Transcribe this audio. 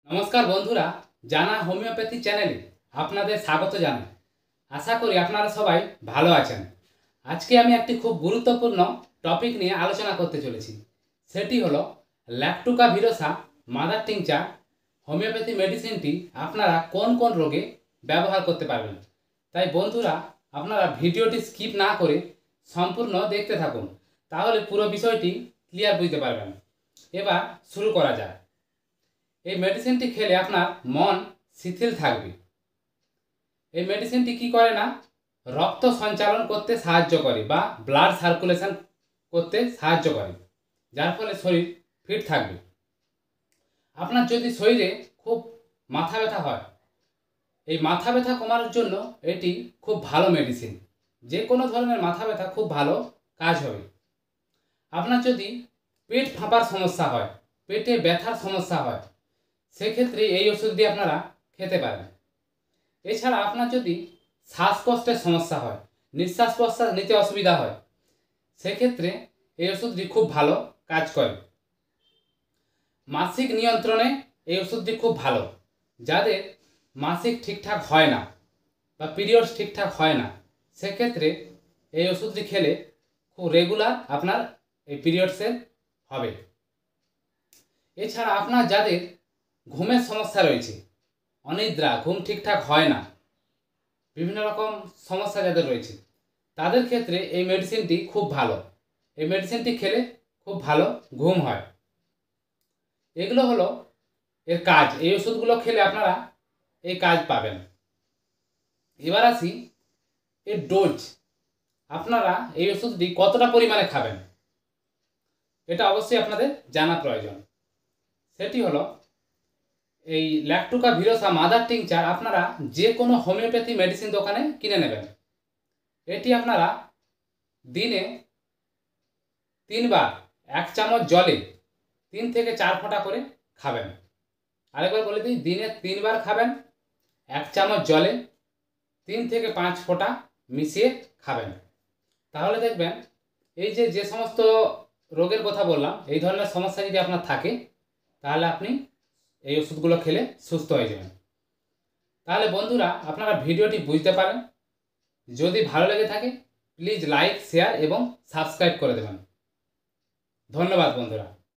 নমস্কার বন্ধুরা, জানা হোমিওপ্যাথি চ্যানেলে আপনাদের স্বাগত জানাই। আশা করি আপনারা সবাই ভালো আছেন। আজকে আমি একটি খুব গুরুত্বপূর্ণ টপিক নিয়ে আলোচনা করতে চলেছি। সেটি হলো ল্যাকটুকা ভিরোসা মাদার টিংচার হোমিওপ্যাথি মেডিসিনটি আপনারা কোন কোন রোগে ব্যবহার করতে পারবেন। তাই বন্ধুরা, আপনারা ভিডিওটি স্কিপ না করে সম্পূর্ণ দেখতে থাকুন, তাহলে পুরো বিষয়টি ক্লিয়ার বুঝতে পারবেন। এবার শুরু করা যাক। এই মেডিসিনটি খেলে আপনার মন শিথিল থাকবে। এই মেডিসিনটি কি করে না, রক্ত সঞ্চালন করতে সাহায্য করে বা ব্লাড সার্কুলেশন করতে সাহায্য করে, যার ফলে শরীর ফিট থাকবে। আপনার যদি শরীরে খুব মাথা ব্যথা হয়, এই মাথা ব্যথা কমানোর জন্য এটি খুব ভালো মেডিসিন। যে কোনো ধরনের মাথা ব্যথা খুব ভালো কাজ হবে। আপনার যদি পেট ফাঁপার সমস্যা হয়, পেটে ব্যথার সমস্যা হয়, সেক্ষেত্রে এই ওষুধটি আপনারা খেতে পারেন। এছাড়া আপনার যদি শ্বাসকষ্টের সমস্যা হয়, নিঃশ্বাস প্রশ্বাস নিতে অসুবিধা হয়, সেক্ষেত্রে এই ওষুধটি খুব ভালো কাজ করে। মাসিক নিয়ন্ত্রণে এই ওষুধটি খুব ভালো। যাদের মাসিক ঠিকঠাক হয় না বা পিরিয়ডস ঠিকঠাক হয় না, সেক্ষেত্রে এই ওষুধটি খেলে খুব রেগুলার আপনার এই পিরিয়ডসের হবে। এছাড়া আপনার যাদের ঘুমের সমস্যা রয়েছে, অনিদ্রা, ঘুম ঠিকঠাক হয় না, বিভিন্ন রকম সমস্যা যাদের রয়েছে, তাদের ক্ষেত্রে এই মেডিসিনটি খুব ভালো। এই মেডিসিনটি খেলে খুব ভালো ঘুম হয়। এগুলো হলো এর কাজ। এই ওষুধগুলো খেলে আপনারা এই কাজ পাবেন। এবার আসি এর ডোজ। আপনারা এই ওষুধটি কতটা পরিমাণে খাবেন, এটা অবশ্যই আপনাদের জানা প্রয়োজন। সেটি হলো, এই ল্যাকটুকা ভিরোসা মাদার টিংচার আপনারা যে কোনো হোমিওপ্যাথি মেডিসিন দোকানে কিনে নেবেন। এটি আপনারা দিনে 3 বার 1 চামচ জলে 3 থেকে 4 ফোঁটা করে খাবেন। আরেকবার বলে দিই, দিনে 3 বার খাবেন, 1 চামচ জলে 3 থেকে 5 ফোঁটা মিশিয়ে খাবেন। তাহলে দেখবেন এই যে সমস্ত রোগের কথা বললাম, এই ধরনের সমস্যা যদি আপনার থাকে, তাহলে আপনি এই ওষুধগুলো খেলে সুস্থ হয়ে যাবেন। তাহলে বন্ধুরা, আপনারা ভিডিওটি বুঝতে পারেন। যদি ভালো লেগে থাকে, প্লিজ লাইক, শেয়ার এবং সাবস্ক্রাইব করে দেবেন। ধন্যবাদ বন্ধুরা।